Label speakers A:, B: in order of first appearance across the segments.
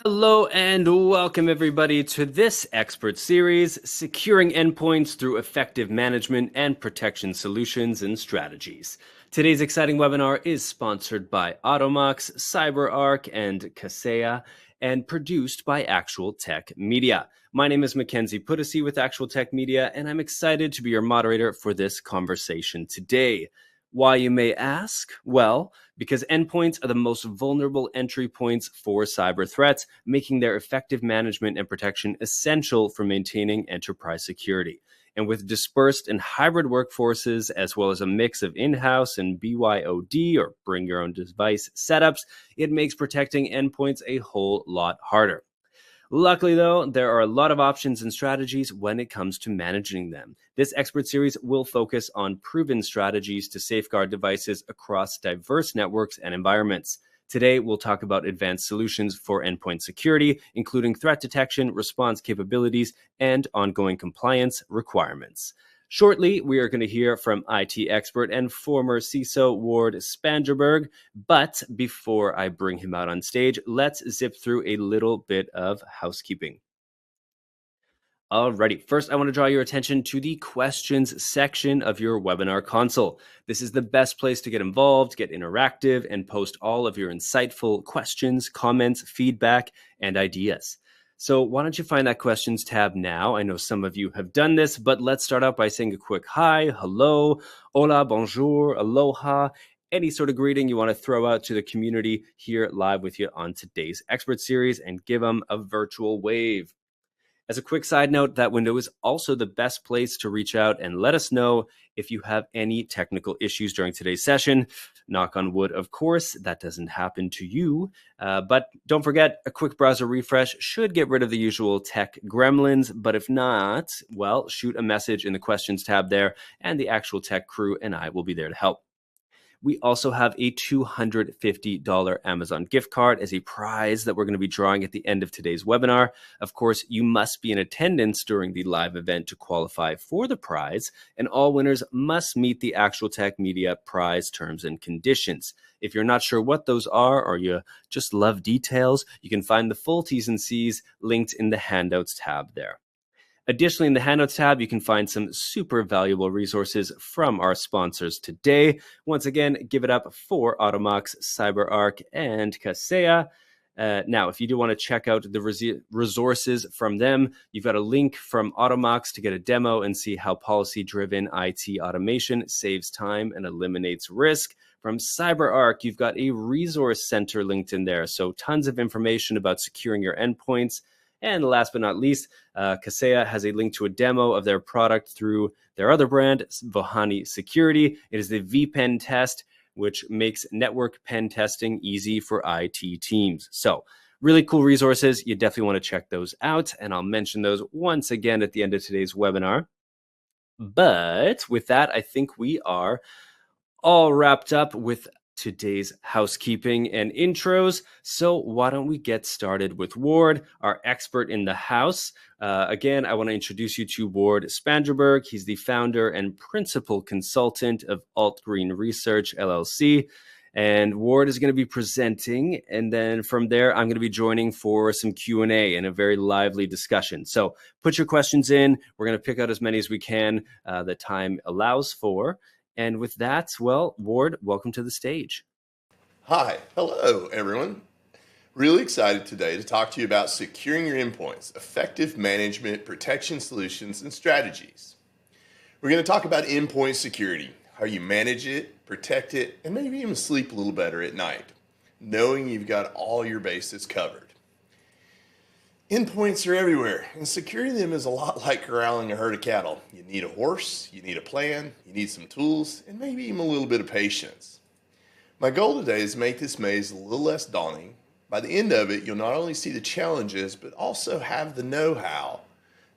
A: Hello and welcome everybody to this expert series, Securing Endpoints Through Effective Management and Protection Solutions and Strategies. Today's exciting webinar is sponsored by Automox, CyberArk, and Kaseya, and produced by Actual Tech Media. My name is Mackenzie Puddesy with Actual Tech Media, and I'm excited to be your moderator for this conversation today. Why, you may ask? Well, because endpoints are the most vulnerable entry points for cyber threats, making their effective management and protection essential for maintaining enterprise security. And with dispersed and hybrid workforces, as well as a mix of in-house and BYOD, or bring your own device setups, it makes protecting endpoints a whole lot harder. Luckily, though, there are a lot of options and strategies when it comes to managing them. This expert series will focus on proven strategies to safeguard devices across diverse networks and environments. Today, we'll talk about advanced solutions for endpoint security, including threat detection, response capabilities, and ongoing compliance requirements. Shortly, we are going to hear from IT expert and former CISO Ward Spangerberg. But before I bring him out on stage, let's zip through a little bit of housekeeping. Alrighty, first I want to draw your attention to the questions section of your webinar console. This is the best place to get involved, get interactive, and post all of your insightful questions, comments, feedback, and ideas. So why don't you find that questions tab now? I know some of you have done this, but let's start out by saying a quick hi, hello, hola, bonjour, aloha, any sort of greeting you want to throw out to the community here live with you on today's expert series, and give them a virtual wave. As a quick side note, that window is also the best place to reach out and let us know if you have any technical issues during today's session. Knock on wood, of course, that doesn't happen to you. But don't forget, a quick browser refresh should get rid of the usual tech gremlins. But if not, well, shoot a message in the questions tab there, and the Actual Tech crew and I will be there to help. We also have a $250 Amazon gift card as a prize that we're going to be drawing at the end of today's webinar. Of course, you must be in attendance during the live event to qualify for the prize, and all winners must meet the Actual Tech Media prize terms and conditions. If you're not sure what those are, or you just love details, you can find the full T's and C's linked in the handouts tab there. Additionally, in the Handouts tab, you can find some super valuable resources from our sponsors today. Once again, give it up for Automox, CyberArk, and Kaseya. Now, if you do want to check out the resources from them, you've got a link from Automox to get a demo and see how policy-driven IT automation saves time and eliminates risk. From CyberArk, you've got a resource center linked in there, so tons of information about securing your endpoints. And last but not least, Kaseya has a link to a demo of their product through their other brand, Vohani Security. It is the VPen test, which makes network pen testing easy for IT teams. So really cool resources. You definitely want to check those out. And I'll mention those once again at the end of today's webinar. But with that, I think we are all wrapped up with today's housekeeping and intros. So why don't we get started with Ward, our expert in the house. Again, I want to introduce you to Ward Spangerberg. He's the founder and principal consultant of Alt Green Research, LLC. And Ward is going to be presenting, and then from there, I'm going to be joining for some Q&A and a very lively discussion. So put your questions in. We're going to pick out as many as we can that time allows for. And with that, well, Ward, welcome to the stage.
B: Hi, hello everyone. Really excited today to talk to you about securing your endpoints, effective management, protection solutions, and strategies. We're going to talk about endpoint security, how you manage it, protect it, and maybe even sleep a little better at night, knowing you've got all your bases covered. Endpoints are everywhere, and securing them is a lot like corralling a herd of cattle. You need a horse, you need a plan, you need some tools, and maybe even a little bit of patience. My goal today is to make this maze a little less daunting. By the end of it, you'll not only see the challenges, but also have the know-how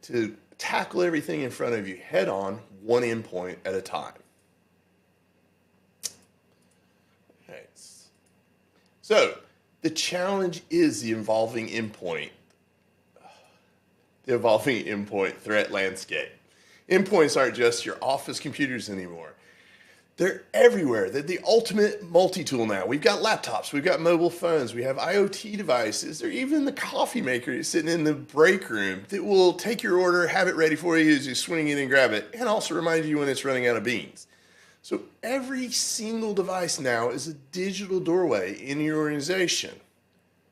B: to tackle everything in front of you head on, one endpoint at a time. Okay. So, the challenge is the evolving endpoint threat landscape. Endpoints aren't just your office computers anymore. They're everywhere. They're the ultimate multi-tool now. We've got laptops, we've got mobile phones, we have IoT devices. They're even the coffee maker that's sitting in the break room that will take your order, have it ready for you as you swing in and grab it, and also remind you when it's running out of beans. So every single device now is a digital doorway in your organization.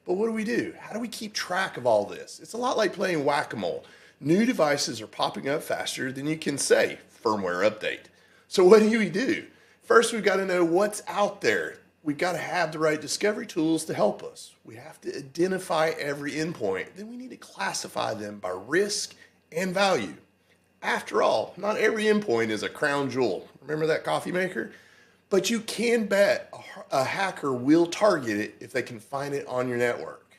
B: But what do? How do we keep track of all this? It's a lot like playing whack-a-mole. New devices are popping up faster than you can say, firmware update. So what do we do? First, we've got to know what's out there. We've got to have the right discovery tools to help us. We have to identify every endpoint. Then we need to classify them by risk and value. After all, not every endpoint is a crown jewel. Remember that coffee maker? But you can bet a hacker will target it if they can find it on your network.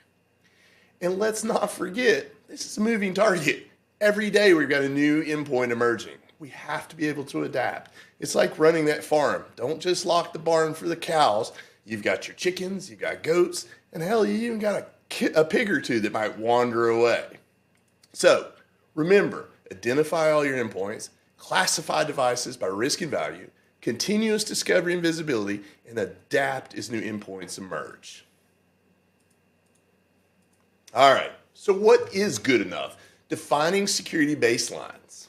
B: And let's not forget, this is a moving target. Every day we've got a new endpoint emerging. We have to be able to adapt. It's like running that farm. Don't just lock the barn for the cows. You've got your chickens, you've got goats, and hell, you even got a pig or two that might wander away. So remember, identify all your endpoints, classify devices by risk and value, continuous discovery and visibility, and adapt as new endpoints emerge. All right, so what is good enough? Defining security baselines.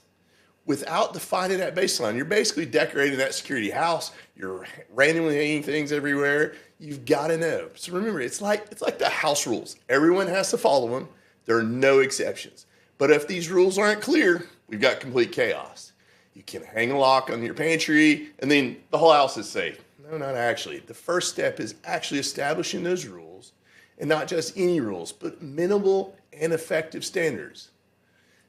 B: Without defining that baseline, you're basically decorating that security house. You're randomly hanging things everywhere. You've got to know. So remember, it's like the house rules. Everyone has to follow them. There are no exceptions. But if these rules aren't clear, we've got complete chaos. You can hang a lock on your pantry, and then the whole house is safe. No, not actually. The first step is actually establishing those rules, and not just any rules, but minimal and effective standards.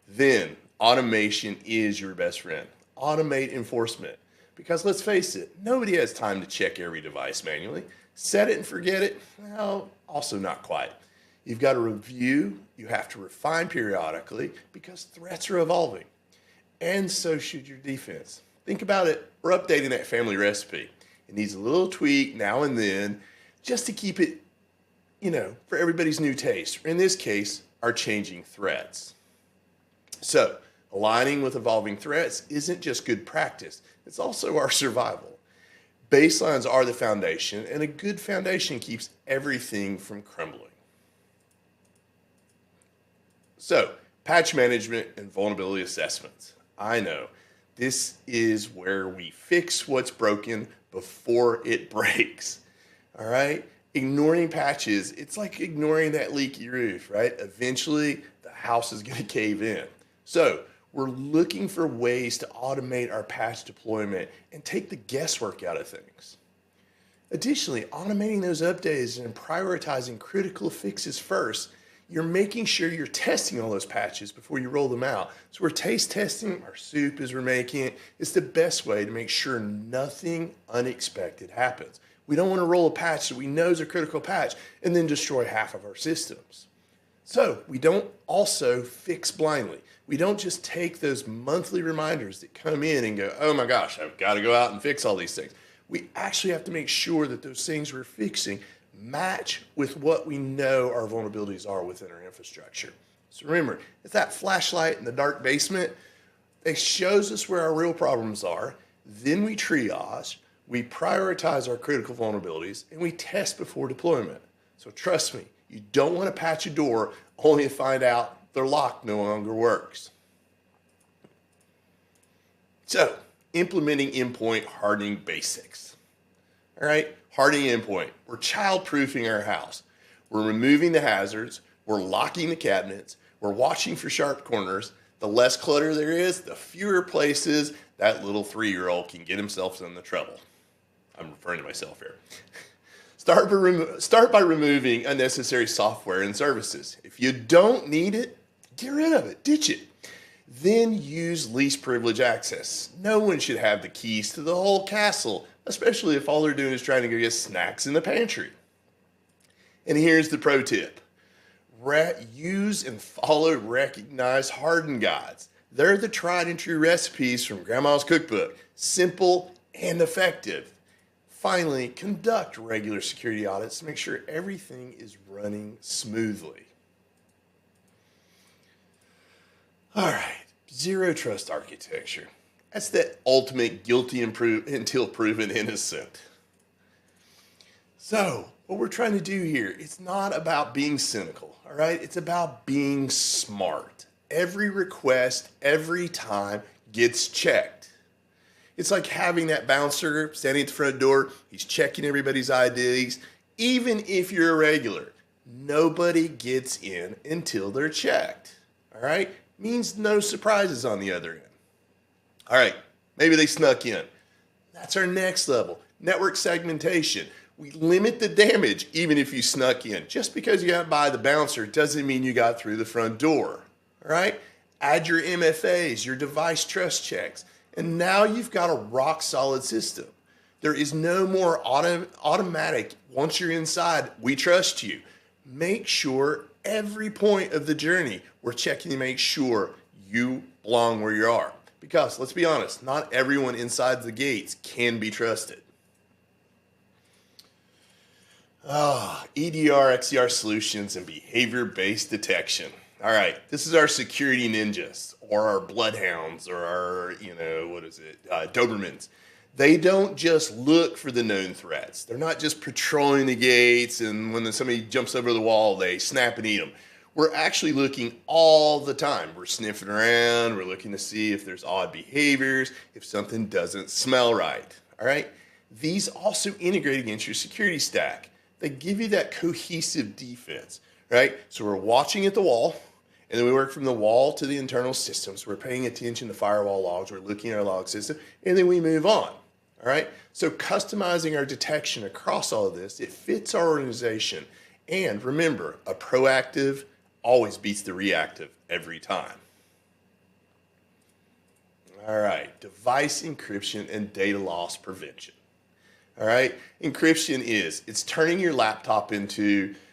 B: Then automation is your best friend. Automate enforcement. Because let's face it, nobody has time to check every device manually. Set it and forget it, well, also not quite. You've got to review, you have to refine periodically because threats are evolving. And so should your defense. Think about it, we're updating that family recipe. It needs a little tweak now and then just to keep it, for everybody's new taste. In this case, our changing threats. So, aligning with evolving threats isn't just good practice, it's also our survival. Baselines are the foundation, and a good foundation keeps everything from crumbling. So, patch management and vulnerability assessments. I know, this is where we fix what's broken before it breaks. All right? Ignoring patches, it's like ignoring that leaky roof, right? Eventually, the house is going to cave in. So, we're looking for ways to automate our patch deployment and take the guesswork out of things. Additionally, automating those updates and prioritizing critical fixes first, you're making sure you're testing all those patches before you roll them out. So we're taste testing our soup as we're making it. It's the best way to make sure nothing unexpected happens. We don't want to roll a patch that we know is a critical patch and then destroy half of our systems. So we don't also fix blindly. We don't just take those monthly reminders that come in and go, oh my gosh, I've got to go out and fix all these things. We actually have to make sure that those things we're fixing match with what we know our vulnerabilities are within our infrastructure. So remember, it's that flashlight in the dark basement. It shows us where our real problems are. Then we triage, we prioritize our critical vulnerabilities, and we test before deployment. So trust me, you don't want to patch a door only to find out their lock no longer works. So, implementing endpoint hardening basics. All right, hardening endpoint. We're child-proofing our house. We're removing the hazards. We're locking the cabinets. We're watching for sharp corners. The less clutter there is, the fewer places that little 3-year-old can get himself into trouble. I'm referring to myself here. Start by removing unnecessary software and services. If you don't need it, get rid of it, ditch it. Then use least privilege access. No one should have the keys to the whole castle, especially if all they're doing is trying to go get snacks in the pantry. And here's the pro tip. Use and follow recognized harden guides. They're the tried and true recipes from Grandma's cookbook. Simple and effective. Finally, conduct regular security audits to make sure everything is running smoothly. All right, zero trust architecture. That's the ultimate guilty until proven innocent. So, what we're trying to do here, it's not about being cynical, all right? It's about being smart. Every request, every time gets checked. It's like having that bouncer standing at the front door. He's checking everybody's IDs. Even if you're a regular, nobody gets in until they're checked, all right? Means no surprises on the other end. All right, maybe they snuck in. That's our next level, network segmentation. We limit the damage even if you snuck in. Just because you got by the bouncer doesn't mean you got through the front door, all right? Add your MFAs, your device trust checks, and now you've got a rock solid system. There is no more automatic, once you're inside, we trust you. Make sure every point of the journey, we're checking to make sure you belong where you are. Because let's be honest, not everyone inside the gates can be trusted. EDR, XDR solutions, and behavior-based detection. All right, this is our security ninjas, or our bloodhounds, or our, Dobermans. They don't just look for the known threats. They're not just patrolling the gates, and when somebody jumps over the wall, they snap and eat them. We're actually looking all the time. We're sniffing around. We're looking to see if there's odd behaviors, if something doesn't smell right. All right? These also integrate against your security stack. They give you that cohesive defense, right? So we're watching at the wall, and then we work from the wall to the internal systems. We're paying attention to firewall logs. We're looking at our log system, and then we move on, all right? So customizing our detection across all of this, it fits our organization. And remember, a proactive always beats the reactive every time. All right, device encryption and data loss prevention. All right, encryption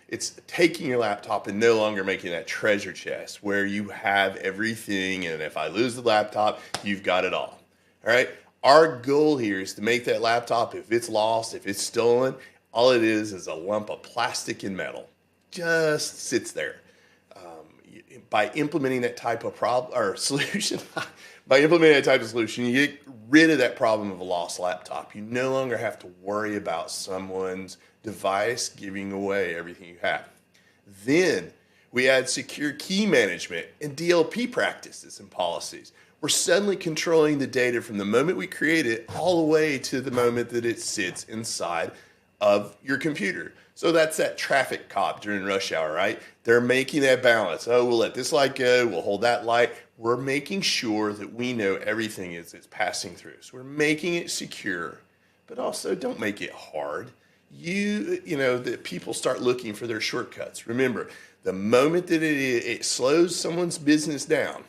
B: it's taking your laptop and no longer making that treasure chest where you have everything, and if I lose the laptop, you've got it all. All right, our goal here is to make that laptop, if it's lost, if it's stolen, all it is a lump of plastic and metal. Just sits there. By implementing that type of solution, you get rid of that problem of a lost laptop. You no longer have to worry about someone's device giving away everything you have. Then we add secure key management and DLP practices and policies. We're suddenly controlling the data from the moment we create it all the way to the moment that it sits inside of your computer. So that's that traffic cop during rush hour, right? They're making that balance. Oh, we'll let this light go. We'll hold that light. We're making sure that we know everything is passing through. So we're making it secure, but also don't make it hard. That people start looking for their shortcuts. Remember, the moment that it slows someone's business down,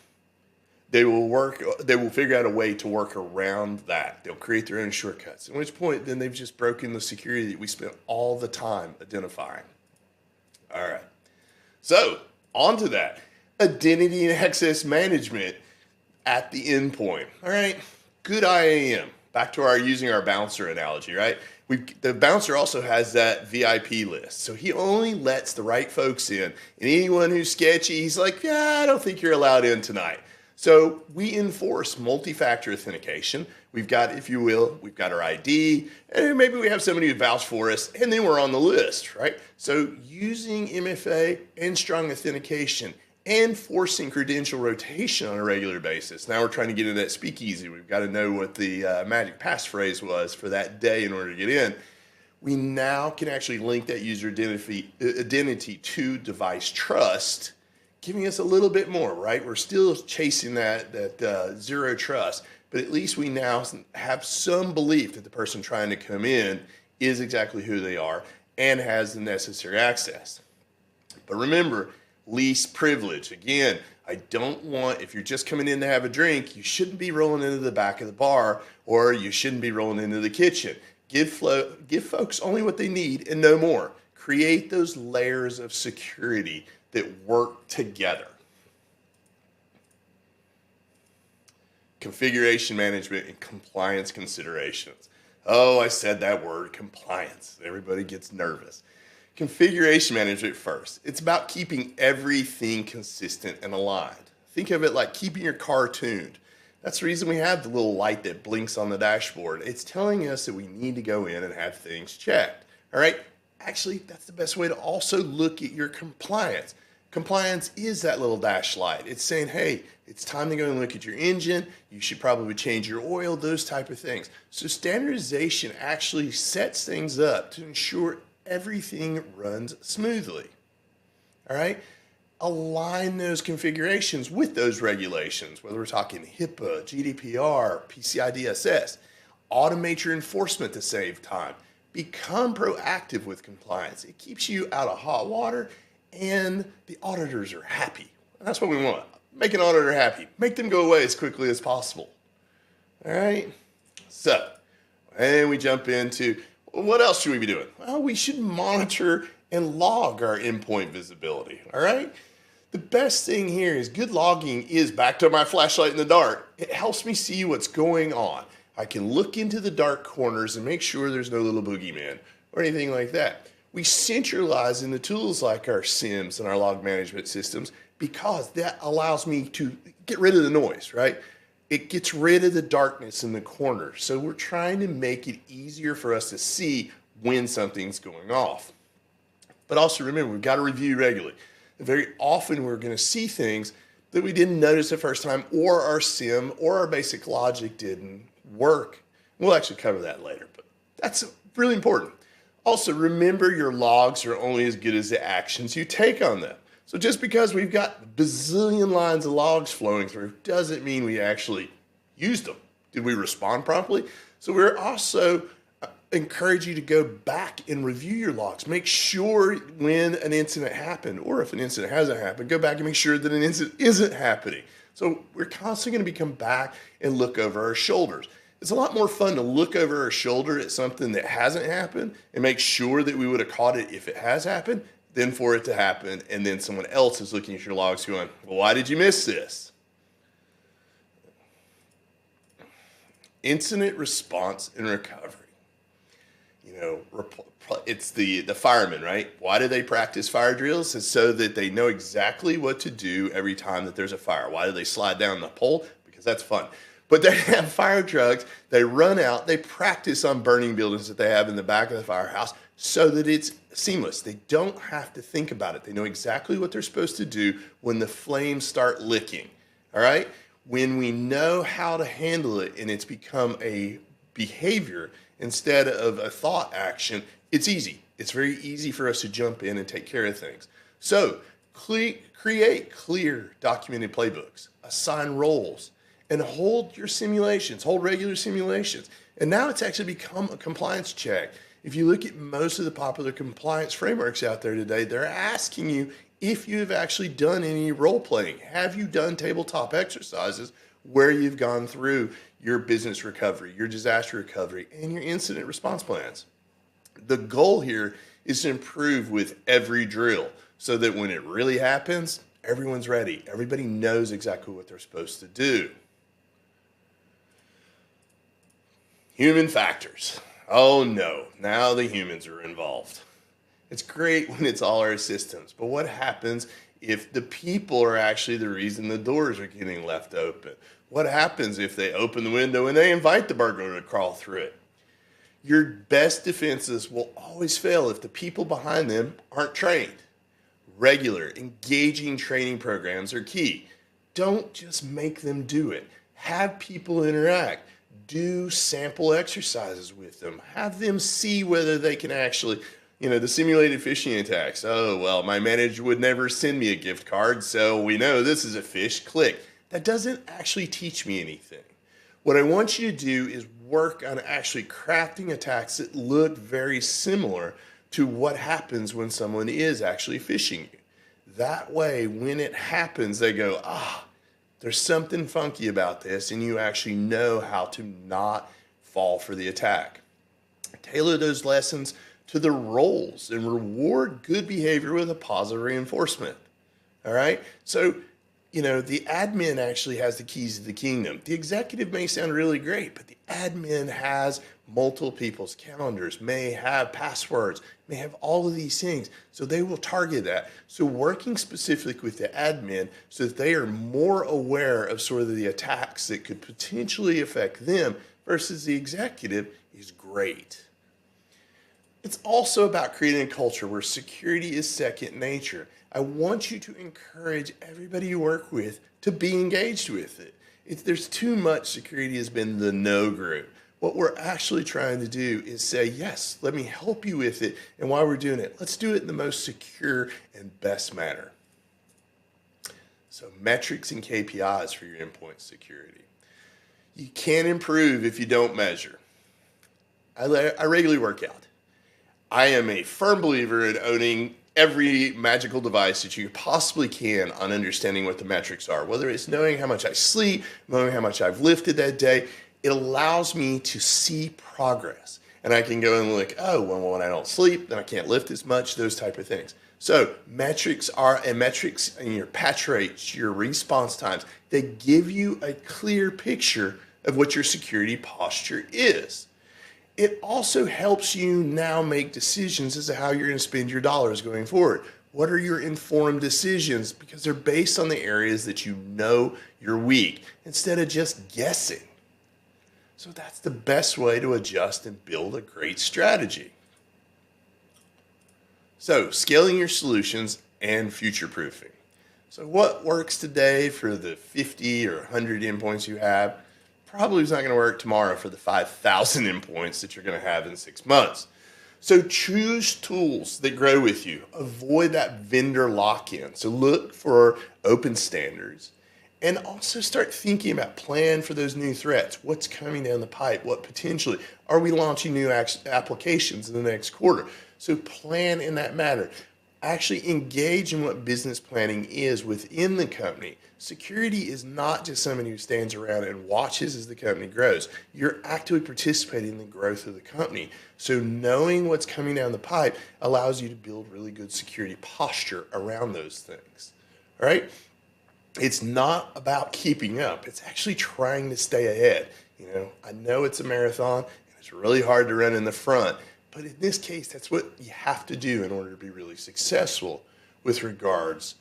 B: they will figure out a way to work around that. They'll create their own shortcuts, at which point then they've just broken the security that we spent all the time identifying. All right, so on to that. Identity and access management at the endpoint. All right, good IAM. Back to using our bouncer analogy, right? The bouncer also has that VIP list. So he only lets the right folks in. And anyone who's sketchy, he's like, yeah, I don't think you're allowed in tonight. So we enforce multi-factor authentication. We've got, if you will, we've got our ID, and maybe we have somebody who vouched for us, and then we're on the list, right? So using MFA and strong authentication and forcing credential rotation on a regular basis. Now we're trying to get into that speakeasy. We've got to know what the magic passphrase was for that day in order to get in. We now can actually link that user identity to device trust, giving us a little bit more, right? We're still chasing that zero trust, but at least we now have some belief that the person trying to come in is exactly who they are and has the necessary access. But remember, least privilege. Again, I don't want, if you're just coming in to have a drink, you shouldn't be rolling into the back of the bar, or you shouldn't be rolling into the kitchen. Give folks only what they need and no more. Create those layers of security that work together. Configuration management and compliance considerations. Oh, I said that word, compliance. Everybody gets nervous. Configuration management first. It's about keeping everything consistent and aligned. Think of it like keeping your car tuned. That's the reason we have the little light that blinks on the dashboard. It's telling us that we need to go in and have things checked. All right. Actually, that's the best way to also look at your compliance. Compliance is that little dash light. It's saying, hey, it's time to go and look at your engine. You should probably change your oil, those type of things. So standardization actually sets things up to ensure everything runs smoothly. All right. Align those configurations with those regulations, whether we're talking HIPAA, GDPR, PCI DSS. Automate your enforcement to save time. Become proactive with compliance. It keeps you out of hot water and the auditors are happy. And that's what we want. Make an auditor happy. Make them go away as quickly as possible. All right. So, and we jump into what else should we be doing? Well, we should monitor and log our endpoint visibility. All right. The best thing here is good logging is back to my flashlight in the dark. It helps me see what's going on. I can look into the dark corners and make sure there's no little boogeyman or anything like that. We centralize in the tools like our SIMs and our log management systems because that allows me to get rid of the noise, right? It gets rid of the darkness in the corners. So we're trying to make it easier for us to see when something's going off. But also remember, we've got to review regularly. Very often we're going to see things that we didn't notice the first time, or our SIM or our basic logic didn't work. We'll actually cover that later, but that's really important. Also, remember your logs are only as good as the actions you take on them. So just because we've got bazillion lines of logs flowing through doesn't mean we actually used them. Did we respond properly? So we're also encourage you to go back and review your logs. Make sure when an incident happened, or if an incident hasn't happened, go back and make sure that an incident isn't happening. So we're constantly going to come back and look over our shoulders. It's a lot more fun to look over our shoulder at something that hasn't happened and make sure that we would have caught it if it has happened, than for it to happen and then someone else is looking at your logs going, well, why did you miss this? Incident response and recovery. You know, it's the firemen, right? Why do they practice fire drills? It's so that they know exactly what to do every time that there's a fire. Why do they slide down the pole? Because that's fun. But they have fire trucks, they run out, they practice on burning buildings that they have in the back of the firehouse so that it's seamless. They don't have to think about it. They know exactly what they're supposed to do when the flames start licking, all right? When we know how to handle it and it's become a behavior instead of a thought action, it's easy. It's very easy for us to jump in and take care of things. So create clear documented playbooks, assign roles, and hold your simulations, hold regular simulations. And now it's actually become a compliance check. If you look at most of the popular compliance frameworks out there today, they're asking you if you've actually done any role playing. Have you done tabletop exercises where you've gone through your business recovery, your disaster recovery, and your incident response plans? The goal here is to improve with every drill so that when it really happens, everyone's ready. Everybody knows exactly what they're supposed to do. Human factors. Oh no, now the humans are involved. It's great when it's all our systems, but what happens if the people are actually the reason the doors are getting left open? What happens if they open the window and they invite the burglar to crawl through it? Your best defenses will always fail if the people behind them aren't trained. Regular, engaging training programs are key. Don't just make them do it. Have people interact. Do sample exercises with them. Have them see whether they can actually, the simulated phishing attacks. Oh, well, my manager would never send me a gift card, so we know this is a phish. Click. That doesn't actually teach me anything. What I want you to do is work on actually crafting attacks that look very similar to what happens when someone is actually phishing you. That way, when it happens, they go, there's something funky about this, and you actually know how to not fall for the attack. Tailor those lessons to the roles and reward good behavior with a positive reinforcement. All right? So The admin actually has the keys to the kingdom. The executive may sound really great, but the admin has multiple people's calendars, may have passwords, may have all of these things. So they will target that. So working specifically with the admin so that they are more aware of sort of the attacks that could potentially affect them versus the executive is great. It's also about creating a culture where security is second nature. I want you to encourage everybody you work with to be engaged with it. If there's too much, security has been the no group. What we're actually trying to do is say, yes, let me help you with it. And while we're doing it, let's do it in the most secure and best manner. So metrics and KPIs for your endpoint security. You can't improve if you don't measure. I regularly work out. I am a firm believer in owning every magical device that you possibly can on understanding what the metrics are, whether it's knowing how much I sleep, knowing how much I've lifted that day. It allows me to see progress. And I can go and look, oh, well, when I don't sleep, then I can't lift as much, those type of things. So metrics in your patch rates, your response times, they give you a clear picture of what your security posture is. It also helps you now make decisions as to how you're going to spend your dollars going forward. What are your informed decisions? Because they're based on the areas that you know you're weak instead of just guessing. So that's the best way to adjust and build a great strategy. So scaling your solutions and future proofing. So what works today for the 50 or 100 endpoints you have probably is not going to work tomorrow for the 5,000 endpoints that you're going to have in 6 months. So choose tools that grow with you. Avoid that vendor lock-in. So look for open standards and also start thinking about plan for those new threats. What's coming down the pipe? What potentially? Are we launching new applications in the next quarter? So plan in that matter. Actually engage in what business planning is within the company. Security is not just somebody who stands around and watches as the company grows. You're actively participating in the growth of the company. So knowing what's coming down the pipe allows you to build really good security posture around those things. All right? It's not about keeping up. It's actually trying to stay ahead. I know it's a marathon and it's really hard to run in the front. But in this case, that's what you have to do in order to be really successful with regards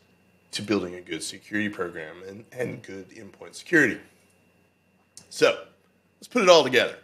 B: to building a good security program and good endpoint security. So let's put it all together.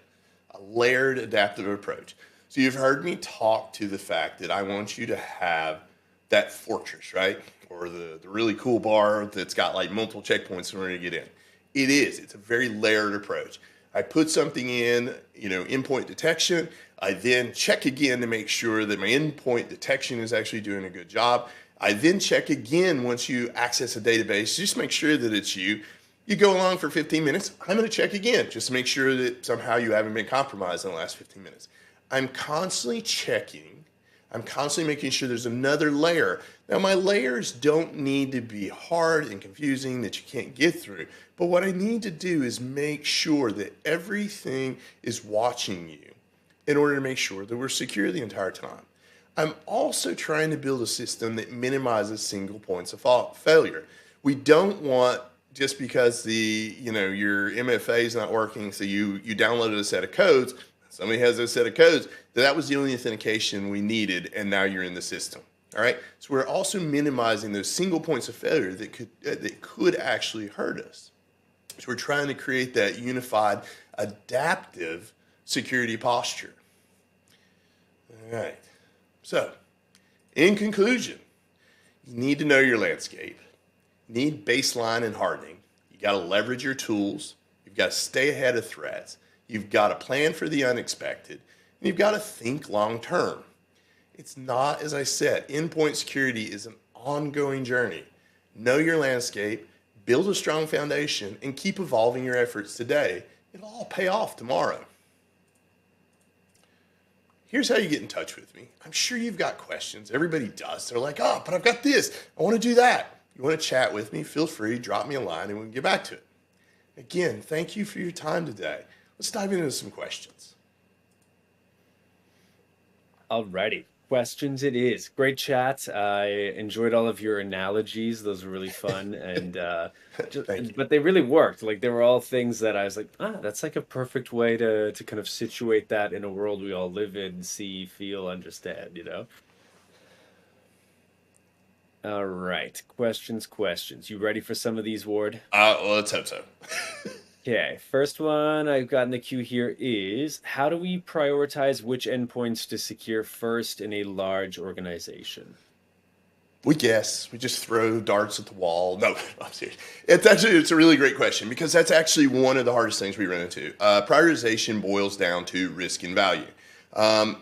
B: A layered adaptive approach. So you've heard me talk to the fact that I want you to have that fortress, right? Or the really cool bar that's got like multiple checkpoints in order to get in. It's a very layered approach. I put something in, endpoint detection. I then check again to make sure that my endpoint detection is actually doing a good job. I then check again once you access a database, just make sure that it's you. You go along for 15 minutes. I'm going to check again just to make sure that somehow you haven't been compromised in the last 15 minutes. I'm constantly checking. I'm constantly making sure there's another layer. Now, my layers don't need to be hard and confusing that you can't get through. But what I need to do is make sure that everything is watching you in order to make sure that we're secure the entire time. I'm also trying to build a system that minimizes single points of failure. We don't want, just because your MFA is not working, so you downloaded a set of codes, somebody has a set of codes, that was the only authentication we needed, and now you're in the system. All right. So we're also minimizing those single points of failure that could actually hurt us. So we're trying to create that unified, adaptive security posture. All right. So, in conclusion, you need to know your landscape. You need baseline and hardening. You got to leverage your tools. You've got to stay ahead of threats. You've got to plan for the unexpected. And you've got to think long term. It's not, as I said, endpoint security is an ongoing journey. Know your landscape, build a strong foundation, and keep evolving your efforts today. It'll all pay off tomorrow. Here's how you get in touch with me. I'm sure you've got questions. Everybody does. They're like, oh, but I've got this. I want to do that. You want to chat with me? Feel free. Drop me a line and we can get back to it. Again, thank you for your time today. Let's dive into some questions.
A: Alrighty. Questions it is. Great chat. I enjoyed all of your analogies. Those were really fun and just,
B: Thank you.
A: but they really worked. Like they were all things that I was like, that's like a perfect way to kind of situate that in a world we all live in, see, feel, understand, you know? All right. Questions. You ready for some of these, Ward?
B: Well, let's hope so.
A: Okay, first one I've got in the queue here is how do we prioritize which endpoints to secure first in a large organization?
B: We guess. We just throw darts at the wall. No, I'm serious. It's a really great question because that's actually one of the hardest things we run into. Prioritization boils down to risk and value.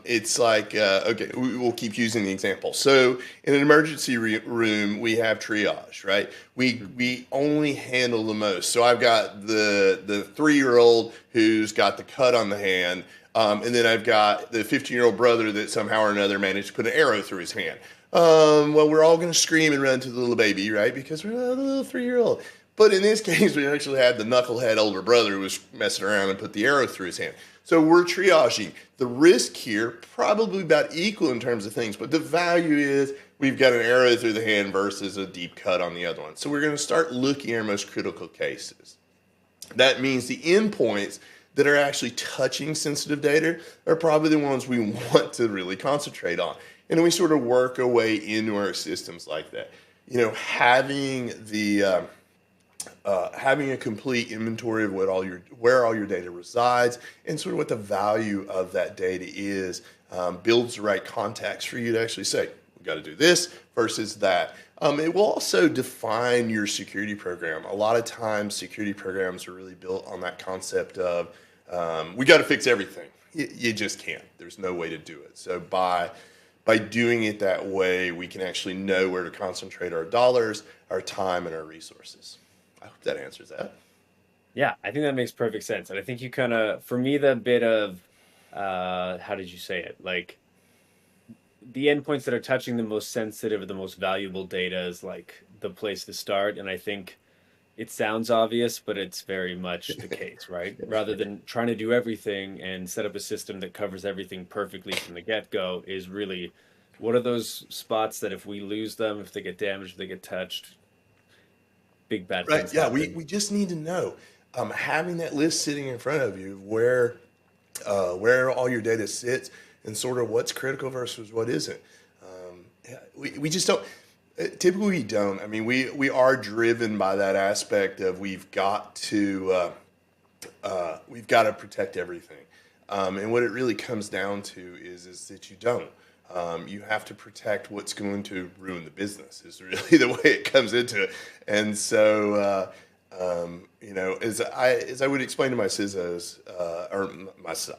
B: It's like okay, we'll keep using the example. So in an emergency room, we have triage, right? We only handle the most. So I've got the 3-year-old who's got the cut on the hand, and then I've got the 15-year-old brother that somehow or another managed to put an arrow through his hand. Well, we're all going to scream and run to the little baby, right? Because we're a little 3-year-old. But in this case, we actually had the knucklehead older brother who was messing around and put the arrow through his hand. So we're triaging. The risk here probably about equal in terms of things, but the value is we've got an arrow through the hand versus a deep cut on the other one. So we're going to start looking at our most critical cases. That means the endpoints that are actually touching sensitive data are probably the ones we want to really concentrate on. And then we sort of work our way into our systems like that. You know, having a complete inventory of where all your data resides and sort of what the value of that data is builds the right context for you to actually say, we got to do this versus that. It will also define your security program. A lot of times, security programs are really built on that concept of we got to fix everything. You just can't. There's no way to do it. So by doing it that way, we can actually know where to concentrate our dollars, our time, and our resources. I hope that answers that.
A: Yeah, I think that makes perfect sense. And I think you kind of, for me, the bit of, how did you say it? Like the endpoints that are touching the most sensitive or the most valuable data is like the place to start. And I think it sounds obvious, but it's very much the case, right? Rather than trying to do everything and set up a system that covers everything perfectly from the get-go, is really what are those spots that if we lose them, if they get damaged, if they get touched, big bad
B: Right.
A: things
B: Yeah.
A: happen.
B: We just need to know. Having that list sitting in front of you where all your data sits and sort of what's critical versus what isn't. Yeah, we just don't. Typically, we don't. I mean, we are driven by that aspect of we've got to protect everything, and what it really comes down to is that you don't. You have to protect what's going to ruin the business. Is really the way it comes into it, and so you know, as I would explain to my CISOs,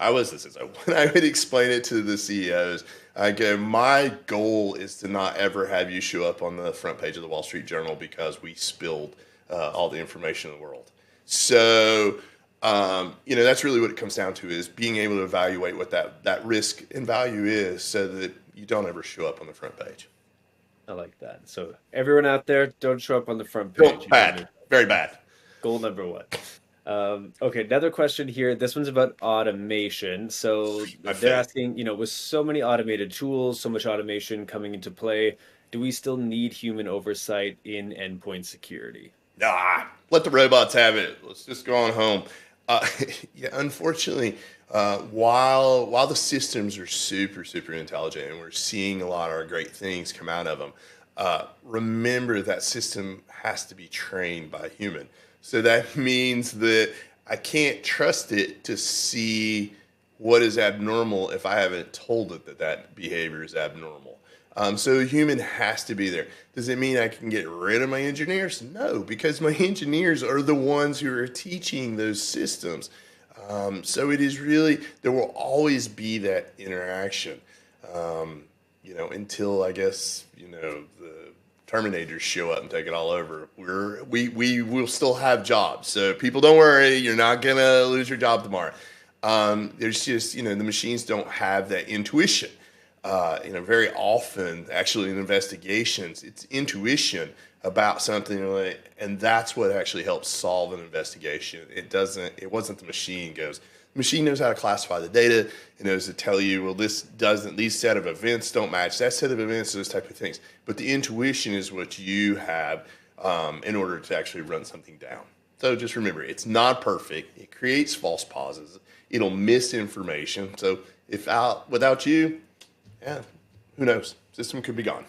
B: I was the CISO when I would explain it to the CEOs. I go, my goal is to not ever have you show up on the front page of the Wall Street Journal because we spilled all the information in the world. So, you know, that's really what it comes down to is being able to evaluate what that risk and value is so that you don't ever show up on the front page.
A: I like that. So everyone out there, don't show up on the front page.
B: Don't
A: You don't
B: bad,
A: need
B: very bad.
A: goal number one. Okay, another question here. This one's about automation. So
B: My
A: they're
B: favorite.
A: asking, with so many automated tools, so much automation coming into play, do we still need human oversight in endpoint security?
B: Nah, let the robots have it. Let's just go on home. Uh, yeah, unfortunately, while the systems are super intelligent and we're seeing a lot of great things come out of them, remember that system has to be trained by a human. So that means that I can't trust it to see what is abnormal if I haven't told it that behavior is abnormal. So a human has to be there. Does it mean I can get rid of my engineers? No, because my engineers are the ones who are teaching those systems. So it is really, there will always be that interaction, until I guess, the Terminators show up and take it all over. We will still have jobs. So people don't worry, you're not going to lose your job tomorrow. There's just, the machines don't have that intuition. Very often, actually in investigations, it's intuition about something, and that's what actually helps solve an investigation. It wasn't the machine goes, The machine knows how to classify the data. It knows to tell you, well, this doesn't, these set of events don't match that set of events, those type of things. But the intuition is what you have in order to actually run something down. So just remember, it's not perfect. It creates false pauses. It'll miss information. So if without you, yeah, who knows? System could be gone.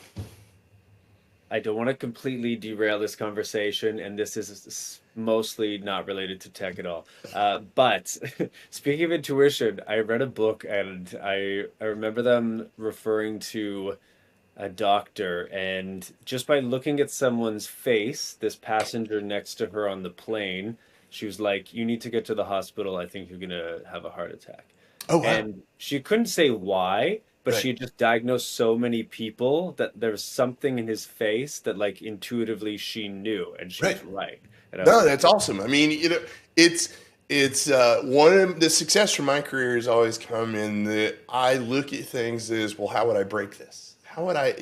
A: I don't want to completely derail this conversation, and this is mostly not related to tech at all. But speaking of intuition, I read a book and I remember them referring to a doctor, and just by looking at someone's face, this passenger next to her on the plane, she was like, "You need to get to the hospital. I think you're gonna have a heart attack."
B: Oh, wow.
A: And she couldn't say why, but
B: Right.
A: she had just diagnosed so many people that there was something in his face that like intuitively she knew, and she
B: Right.
A: was right. And I was
B: No,
A: like,
B: that's awesome. I mean, it's one of the success from my career has always come in that I look at things as, well, how would I break this? How would I,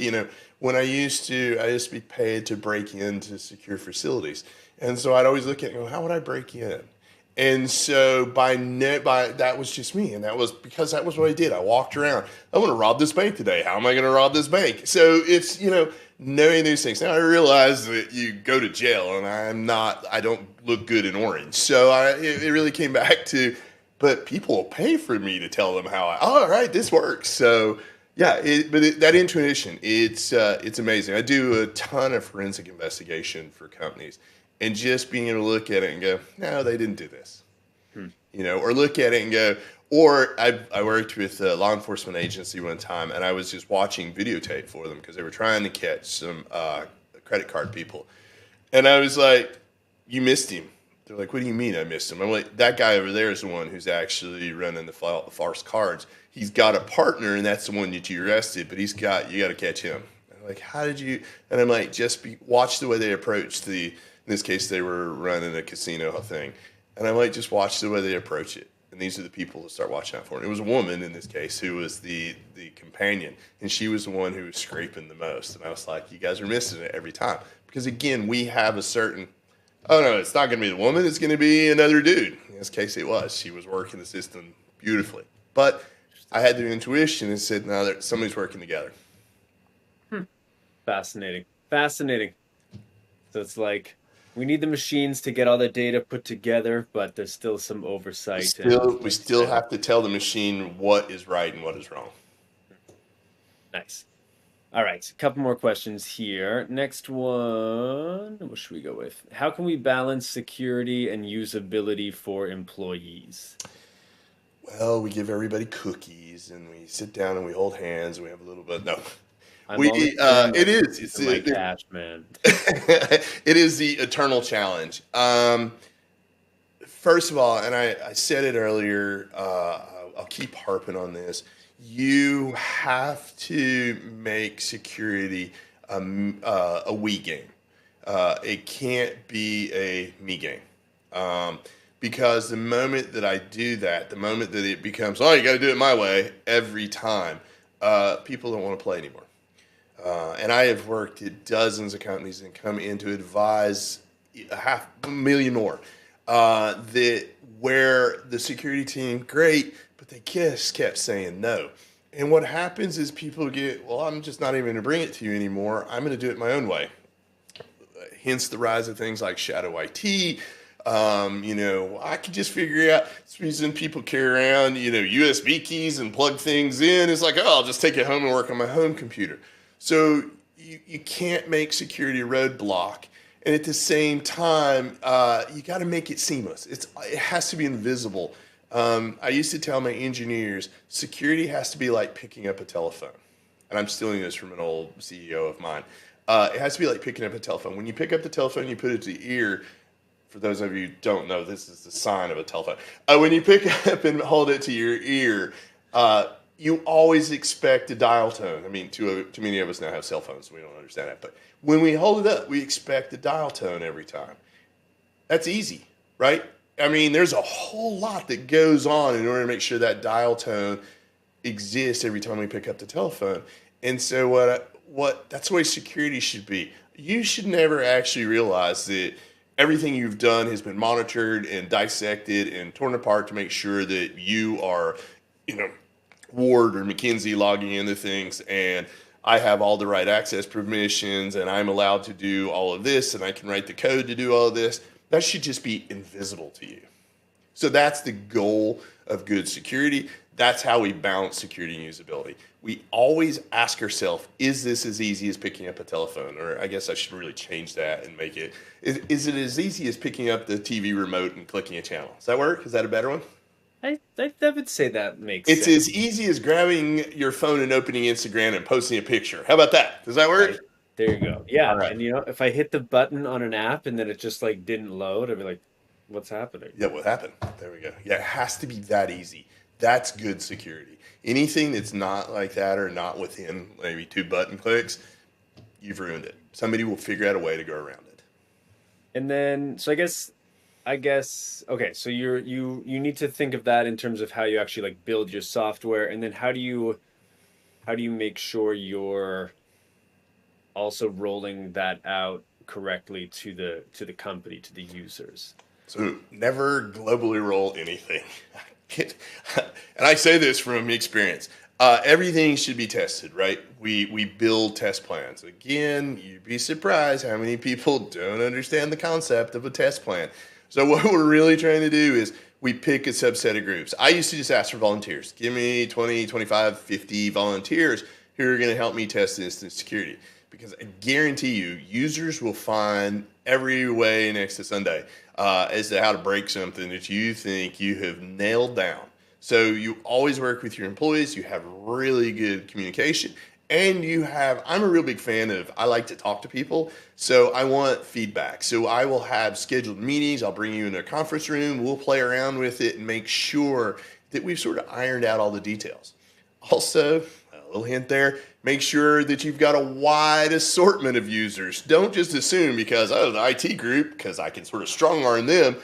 B: when I used to be paid to break into secure facilities, and so I'd always look at it and go, how would I break in? And so by that was just me, and that was because that was what I did. I walked around. I want to rob this bank today. How am I going to rob this bank? So it's knowing these things. Now I realize that you go to jail, and I don't look good in orange. So it really came back to, but people will pay for me to tell them how all right, this works. So yeah, that intuition, it's amazing. I do a ton of forensic investigation for companies, and just being able to look at it and go, no, they didn't do this,
A: hmm,
B: or look at it and go, or I worked with a law enforcement agency one time, and I was just watching videotape for them because they were trying to catch some credit card people, and I was like, you missed him. They're like, what do you mean I missed him? I'm like, that guy over there is the one who's actually running the farce cards. He's got a partner, and that's the one that you arrested, but you got to catch him. And I'm like, how did you? And I'm like, watch the way they approach in this case, they were running a casino thing. And I'm like, just watch the way they approach it. And these are the people to start watching out for. And it was a woman in this case who was the companion, and she was the one who was scraping the most. And I was like, you guys are missing it every time. Because again, we have a certain, oh no, it's not going to be the woman, it's going to be another dude. In this case, it was. She was working the system beautifully. But I had the intuition and said, no, somebody's working together.
A: fascinating, fascinating. So it's like we need the machines to get all the data put together, but there's still some oversight and,
B: We
A: like you
B: still
A: said,
B: have to tell the machine what is right and what is wrong.
A: nice. All right, a couple more questions here. Next one, what should we go with? How can we balance security and usability for employees?
B: Well, we give everybody cookies, and we sit down and we hold hands, and we have a little bit. No,
A: I'm only putting my
B: it is.
A: cookies in my cash, man.
B: It is the eternal challenge. First of all, and I said it earlier, I'll keep harping on this. You have to make security a we game. It can't be a me game. Because the moment that I do that, the moment that it becomes, oh, you got to do it my way every time, people don't want to play anymore. And I have worked at dozens of companies and come in to advise a 500,000 more that where the security team, great, but they just kept saying no. And what happens is people get, well, I'm just not even going to bring it to you anymore. I'm going to do it my own way. Hence the rise of things like shadow IT. I could just figure out. It's the reason people carry around, USB keys and plug things in. It's like, oh, I'll just take it home and work on my home computer. So you can't make security a roadblock. And at the same time, you got to make it seamless. It has to be invisible. I used to tell my engineers, security has to be like picking up a telephone. And I'm stealing this from an old CEO of mine. It has to be like picking up a telephone. When you pick up the telephone, you put it to the ear. For those of you who don't know, this is the sign of a telephone. When you pick up and hold it to your ear, you always expect a dial tone. I mean, too many of us now have cell phones, so we don't understand that. But when we hold it up, we expect a dial tone every time. That's easy, right? I mean, there's a whole lot that goes on in order to make sure that dial tone exists every time we pick up the telephone. And so that's the way security should be. You should never actually realize that everything you've done has been monitored and dissected and torn apart to make sure that you are, you know, Ward or McKinsey logging into things, and I have all the right access permissions, and I'm allowed to do all of this, and I can write the code to do all of this. That should just be invisible to you. So that's the goal of good security. That's how we balance security and usability. We always ask ourselves, is this as easy as picking up a telephone? Or I guess I should really change that and make it, is it as easy as picking up the TV remote and clicking a channel? Does that work? Is that a better one?
A: I would say that makes
B: It's
A: sense,
B: as easy as grabbing your phone and opening Instagram and posting a picture. How about that? Does that
A: right?
B: work?
A: There you go.
B: All
A: Yeah,
B: right.
A: and if I hit the button on an app and then it just like didn't load, I'd be like, what's happening?
B: Yeah, what happened? There we go. Yeah, it has to be that easy. That's good security. Anything that's not like that or not within maybe two button clicks, you've ruined it. Somebody will figure out a way to go around it.
A: And then, so I guess okay, so you need to think of that in terms of how you actually like build your software, and then how do you make sure you're also rolling that out correctly to the company, to the users?
B: So never globally roll anything. And I say this from experience. Everything should be tested, right? We build test plans. Again, you'd be surprised how many people don't understand the concept of a test plan. So what we're really trying to do is we pick a subset of groups. I used to just ask for volunteers. Give me 20, 25, 50 volunteers who are going to help me test instance security. Because I guarantee you, users will find every way next to Sunday as to how to break something that you think you have nailed down. So you always work with your employees, you have really good communication, and I'm a real big fan of, I like to talk to people, so I want feedback. So I will have scheduled meetings, I'll bring you in a conference room, we'll play around with it and make sure that we've sort of ironed out all the details. Also, a little hint there, make sure that you've got a wide assortment of users. Don't just assume because, oh, the IT group, because I can sort of strong arm them,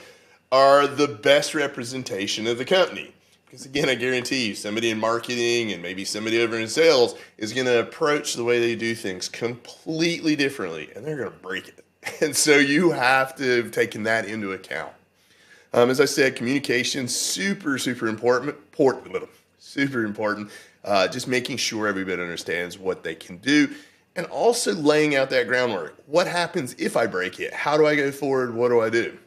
B: are the best representation of the company. Because again, I guarantee you, somebody in marketing and maybe somebody over in sales is going to approach the way they do things completely differently, and they're going to break it. And so you have to have taken that into account. As I said, communication super, super important, super important. Just making sure everybody understands what they can do, and also laying out that groundwork. What happens if I break it? How do I go forward? What do I do?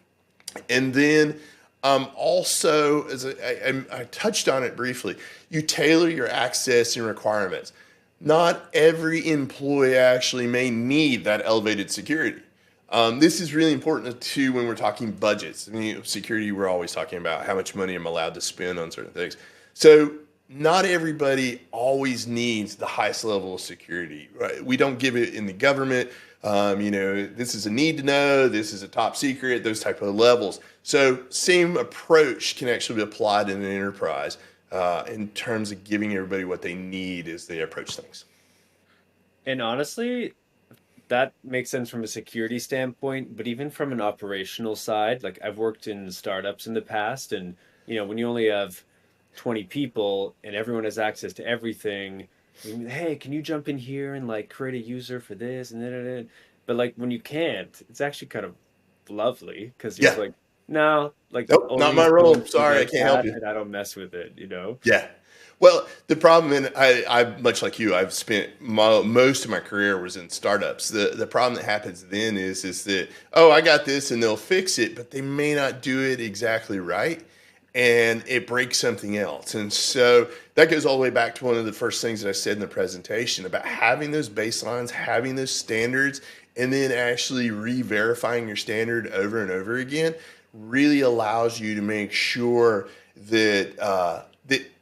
B: And then also, as I touched on it briefly, you tailor your access and requirements. Not every employee actually may need that elevated security. This is really important too when we're talking budgets. I mean, security, we're always talking about how much money I'm allowed to spend on certain things. So not everybody always needs the highest level of security, right? We don't give it in the government. This is a need to know, this is a top secret, those type of levels. So same approach can actually be applied in an enterprise in terms of giving everybody what they need as they approach things.
A: And honestly, that makes sense from a security standpoint, but even from an operational side, like I've worked in startups in the past, and when you only have 20 people and everyone has access to everything, hey, can you jump in here and like create a user for this and then, but like when you can't, it's actually kind of lovely because you're just
B: Yeah.
A: like, no, like
B: Nope, not
A: only
B: my role.
A: someone who
B: Sorry, I
A: gets
B: can't help
A: that,
B: you.
A: and I don't mess with it.
B: Yeah. Well, the problem, and I much like you, I've spent most of my career was in startups. The problem that happens then is that, oh, I got this, and they'll fix it, but they may not do it exactly right, and it breaks something else. And so that goes all the way back to one of the first things that I said in the presentation about having those baselines, having those standards, and then actually re-verifying your standard over and over again really allows you to make sure that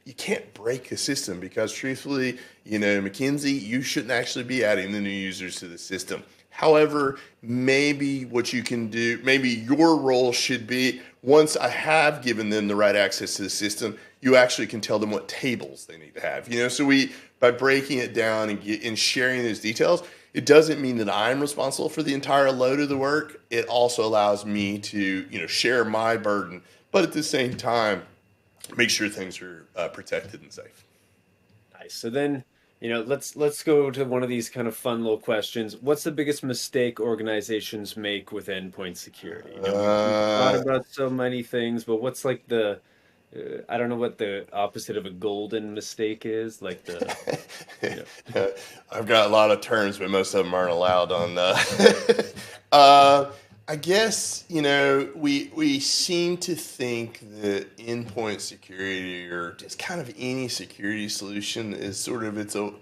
B: you can't break the system, because truthfully, McKinsey, you shouldn't actually be adding the new users to the system. However, maybe what you can do, maybe your role should be, once I have given them the right access to the system, you actually can tell them what tables they need to have. So by breaking it down and sharing those details, it doesn't mean that I'm responsible for the entire load of the work. It also allows me to, share my burden, but at the same time, make sure things are protected and safe.
A: Nice. So then, let's go to one of these kind of fun little questions. What's the biggest mistake organizations make with endpoint security? We've thought
B: Uh,
A: about so many things, but what's like the I don't know what the opposite of a golden mistake is, like the you know.
B: I've got a lot of terms, but most of them aren't allowed on. Uh, I guess we seem to think that endpoint security or just kind of any security solution is sort of its own.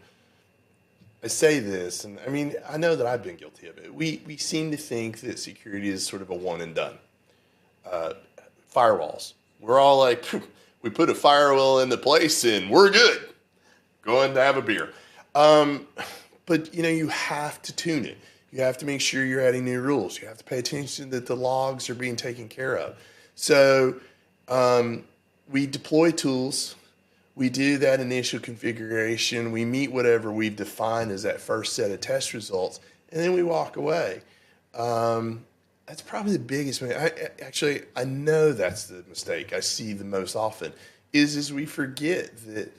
B: I say this, and I mean I know that I've been guilty of it. We seem to think that security is sort of a one and done. Uh, Firewalls. We're all like, "Phew, we put a firewall into place and we're good. Going to have a beer." Um, but you have to tune it. You have to make sure you're adding new rules. You have to pay attention that the logs are being taken care of. So um, we deploy tools. We do that initial configuration. We meet whatever we've defined as that first set of test results, and then we walk away. Um, that's probably the biggest mistake. I know that's the mistake I see the most often is we forget that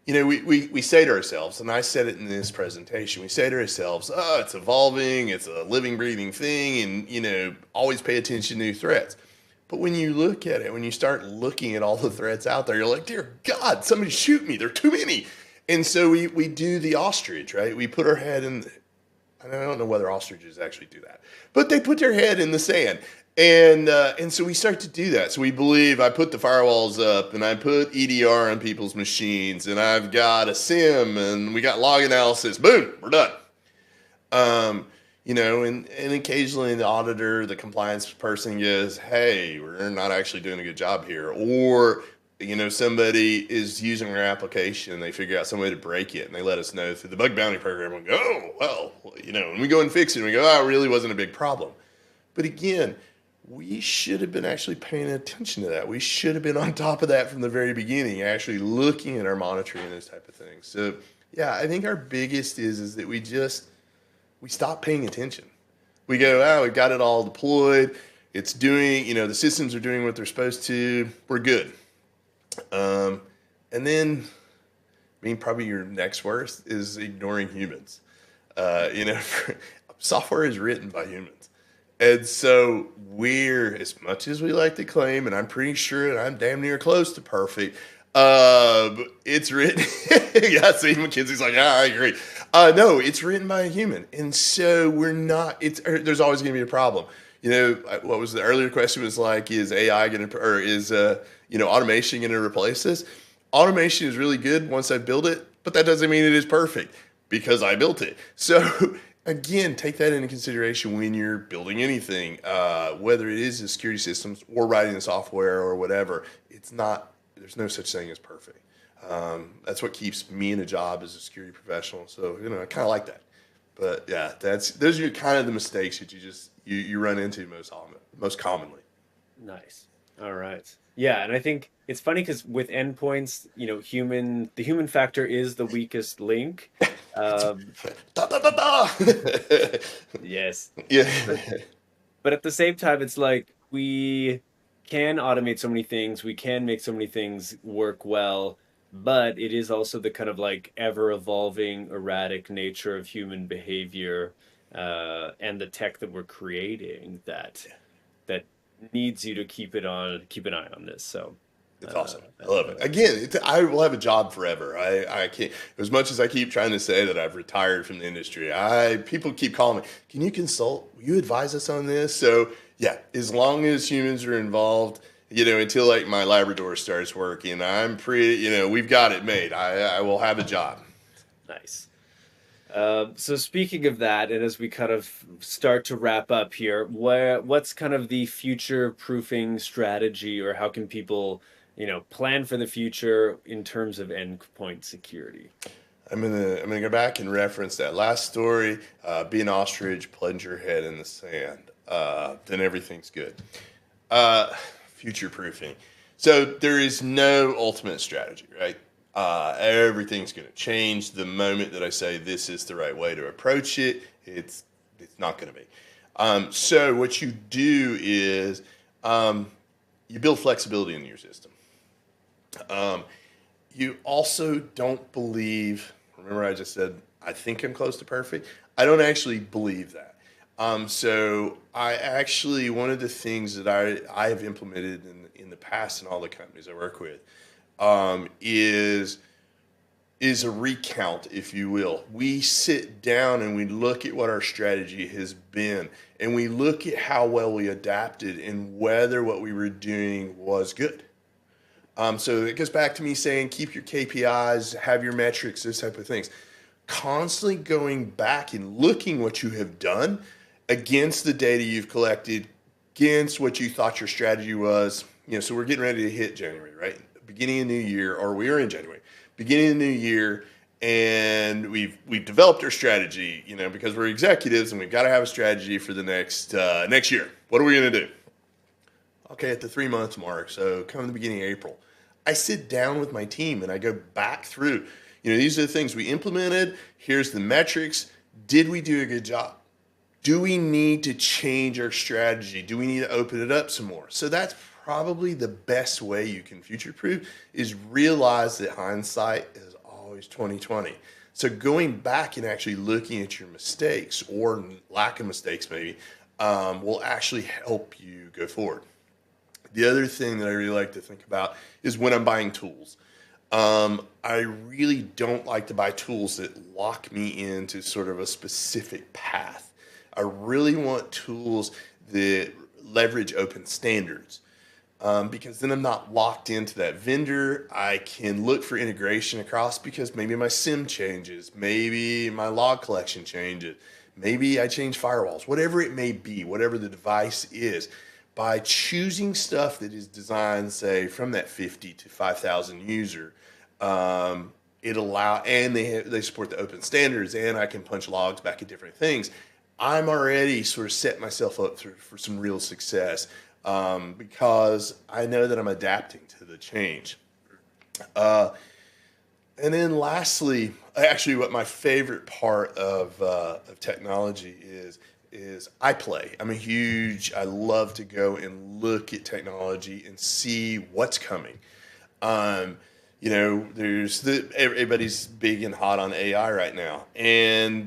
B: we say to ourselves, and I said it in this presentation, we say to ourselves, oh, it's evolving, it's a living, breathing thing, and, always pay attention to new threats. But when you look at it, when you start looking at all the threats out there, you're like, dear God, somebody shoot me. There are too many. And so we do the ostrich, right? We put our head in, and I don't know whether ostriches actually do that, but they put their head in the sand. And so we start to do that. So we believe I put the firewalls up and I put EDR on people's machines and I've got a SIM and we got log analysis. Boom, we're done. And occasionally the auditor, the compliance person goes, hey, we're not actually doing a good job here. Or, somebody is using our application and they figure out some way to break it and they let us know through the bug bounty program and go, oh, well, and we go and fix it and we go, oh, it really wasn't a big problem. But again, we should have been actually paying attention to that. We should have been on top of that from the very beginning, actually looking at our monitoring and those type of things. So, yeah, I think our biggest is that we stop paying attention. We go, oh, we've got it all deployed. It's doing, the systems are doing what they're supposed to. We're good. And then, probably your next worst is ignoring humans. Software is written by humans. And so as much as we like to claim, and I'm pretty sure, and I'm damn near close to perfect, it's written. Yeah, see, McKinsey's like, yeah, I agree. No, it's written by a human, and so we're not. There's always going to be a problem. What was the earlier question was like, is AI going to, or is automation going to replace this? Automation is really good once I build it, but that doesn't mean it is perfect because I built it. So again, take that into consideration when you're building anything, whether it is the security systems or writing the software or whatever. It's not. There's no such thing as perfect. That's what keeps me in a job as a security professional. So I kind of like that. But yeah, those are kind of the mistakes that you run into most commonly.
A: Nice. All right. Yeah, and I think it's funny because with endpoints, the human factor is the weakest link. Um,
B: Da, da, da, da.
A: yes.
B: Yeah.
A: But but at the same time, it's like we can automate so many things, we can make so many things work well, but it is also the kind of like ever evolving, erratic nature of human behavior, and the tech that we're creating that needs you to keep an eye on this. So,
B: It's
A: uh,
B: awesome. I love it. Again, I will have a job forever. I can't. As much as I keep trying to say that I've retired from the industry, people keep calling me. Can you consult? Will you advise us on this? So yeah, as long as humans are involved, until like my Labrador starts working, I'm pretty. We've got it made. I will have a job.
A: nice. So speaking of that, and as we kind of start to wrap up here, what's kind of the future proofing strategy, or how can people, plan for the future in terms of endpoint security?
B: I'm gonna go back and reference that last story. Be an ostrich, plunge your head in the sand. Then everything's good. Uh, Future proofing. So there is no ultimate strategy, right? Everything's going to change the moment that I say this is the right way to approach it. It's not going to be. So what you do is you build flexibility into your system. You also don't believe, Remember, I just said I think I'm close to perfect. I don't actually believe that. So I actually, one of the things that I have implemented in the past in all the companies I work with, is a recount, if you will. We sit down and we look at what our strategy has been, and we look at how well we adapted and whether what we were doing was good. So it goes back to me saying keep your KPIs, have your metrics, those type of things. Constantly going back and looking what you have done against the data you've collected, against what you thought your strategy was. So we're getting ready to hit January, right? Beginning of new year, or we are in January, beginning of the new year, and we've developed our strategy, because we're executives and we've got to have a strategy for the next year. What are we going to do? Okay, at the 3 month mark, so come the beginning of April, I sit down with my team and I go back through, these are the things we implemented. Here's the metrics. Did we do a good job? Do we need to change our strategy? Do we need to open it up some more? So that's probably the best way you can future proof, is realize that hindsight is always 2020. So going back and actually looking at your mistakes, or lack of mistakes maybe, will actually help you go forward. The other thing that I really like to think about is when I'm buying tools. I really don't like to buy tools that lock me into sort of a specific path. I really want tools that leverage open standards, because then I'm not locked into that vendor. I can look for integration across, because maybe my SIM changes, maybe my log collection changes, maybe I change firewalls, whatever it may be, whatever the device is. By choosing stuff that is designed, say, from that 50 to 5,000 user, and they support the open standards, and I can punch logs back at different things. I'm already sort of set myself up for some real success, because I know that I'm adapting to the change. And then lastly, actually, what my favorite part of technology is I play. I love to go and look at technology and see what's coming. Everybody's big and hot on AI right now, and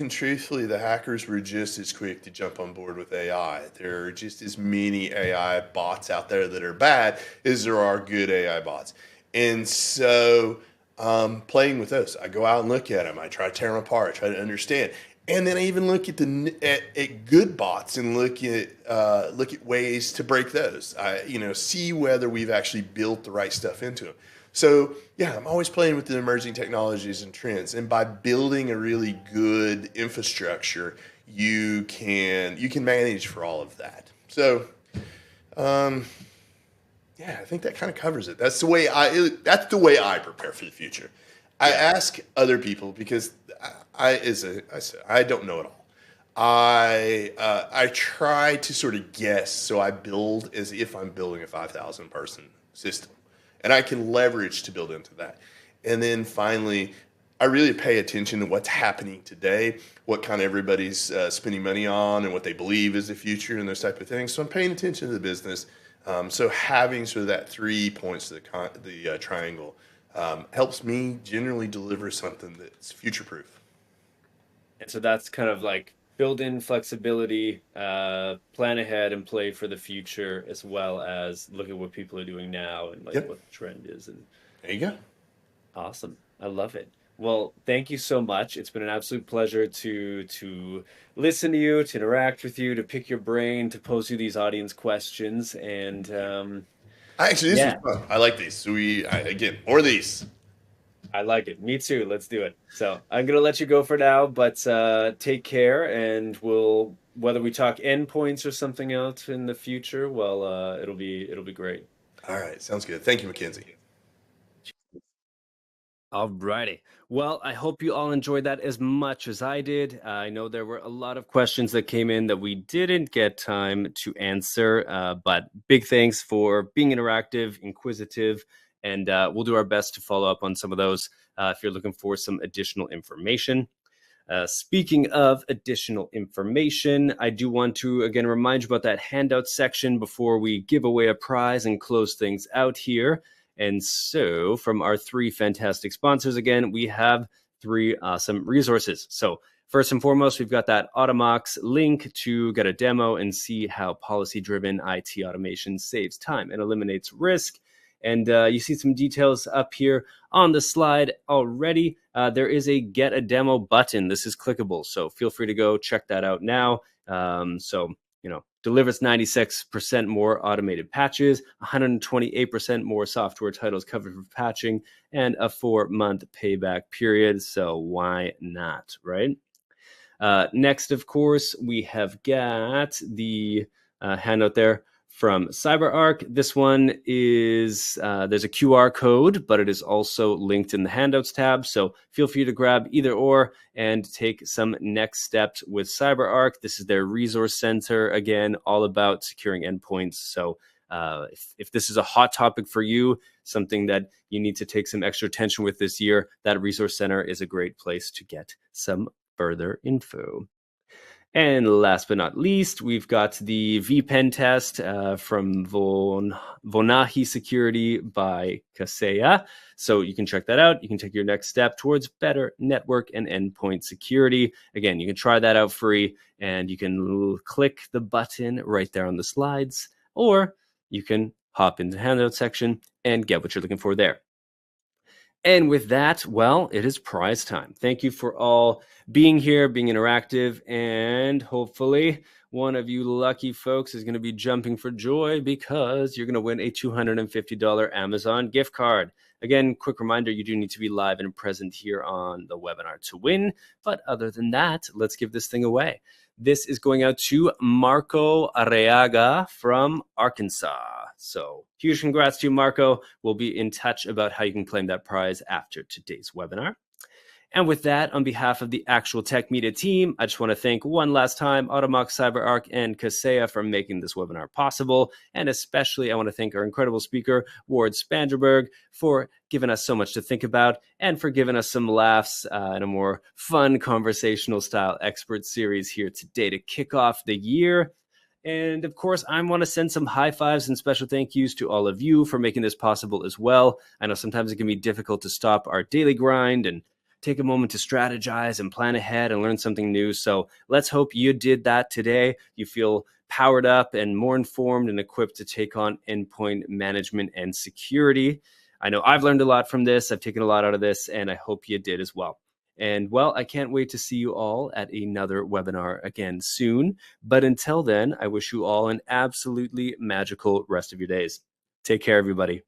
B: truthfully, the hackers were just as quick to jump on board with AI. There are just as many AI bots out there that are bad as there are good AI bots, and so playing with those, I go out and look at them. I try to tear them apart, try to understand. And then I even look at at good bots and look at ways to break those. See whether we've actually built the right stuff into them. So yeah, I'm always playing with the emerging technologies and trends. And by building a really good infrastructure, you can manage for all of that. So yeah, I think that kind of covers it. That's the way I prepare for the future. I ask other people, because I don't know it all. I try to sort of guess, so I build as if I'm building a 5,000 person system, and I can leverage to build into that. And then finally, I really pay attention to what's happening today, what kind of everybody's spending money on, and what they believe is the future, and those type of things. So I'm paying attention to the business. So having sort of that 3 points to the triangle helps me generally deliver something that's future proof.
A: And so that's kind of like build in flexibility, plan ahead and play for the future, as well as look at what people are doing now and like
B: Yep.
A: what the trend is. And
B: There you go.
A: awesome. I love it. Well, thank you so much. It's been an absolute pleasure to listen to you, to interact with you, to pick your brain, to pose you these audience questions. And
B: Actually, this was
A: yeah,
B: fun. I like these. So again, more of these.
A: I like it. Me too. Let's do it. So I'm gonna let you go for now, but take care, and we'll whether we talk endpoints or something else in the future, well, it'll be great.
B: All right. Sounds good. Thank you, Mackenzie.
A: Alrighty. Well, I hope you all enjoyed that as much as I did. I know there were a lot of questions that came in that we didn't get time to answer, but big thanks for being interactive, inquisitive, and we'll do our best to follow up on some of those if you're looking for some additional information. Speaking of additional information, I do want to again remind you about that handout section before we give away a prize and close things out here. And so from our 3 fantastic sponsors, again, we have 3 awesome resources. So first and foremost, we've got that Automox link to get a demo and see how policy-driven IT automation saves time and eliminates risk. And you see some details up here on the slide already. There is a get a demo button. This is clickable, so feel free to go check that out now. Delivers 96% more automated patches, 128% more software titles covered for patching, and a 4-month payback period. So why not, right? Next, of course, we have got the handout there from CyberArk. This one is, there's a QR code, but it is also linked in the Handouts tab. So feel free to grab either or and take some next steps with CyberArk. This is their resource center, again, all about securing endpoints. So if this is a hot topic for you, something that you need to take some extra attention with this year, that resource center is a great place to get some further info. And last but not least, we've got the VPen test from Vonahi Security by Kaseya. So you can check that out. You can take your next step towards better network and endpoint security. Again, you can try that out free, and you can click the button right there on the slides, or you can hop into the handout section and get what you're looking for there. And with that, well, it is prize time. Thank you for all being here, being interactive, and hopefully one of you lucky folks is going to be jumping for joy because you're going to win a $250 Amazon gift card. Again, quick reminder, you do need to be live and present here on the webinar to win. But other than that, let's give this thing away. This is going out to Marco Arriaga from Arkansas. So huge congrats to you, Marco. We'll be in touch about how you can claim that prize after today's webinar. And with that, on behalf of the Actual Tech Media team, I just want to thank one last time Automox, CyberArk, and Kaseya for making this webinar possible. And especially, I want to thank our incredible speaker, Ward Spangerberg, for giving us so much to think about and for giving us some laughs in a more fun conversational style expert series here today to kick off the year. And of course, I want to send some high fives and special thank yous to all of you for making this possible as well. I know sometimes it can be difficult to stop our daily grind and take a moment to strategize and plan ahead and learn something new. So let's hope you did that today. You feel powered up and more informed and equipped to take on endpoint management and security. I know I've learned a lot from this. I've taken a lot out of this, and I hope you did as well. And well, I can't wait to see you all at another webinar again soon. But until then, I wish you all an absolutely magical rest of your days. Take care, everybody.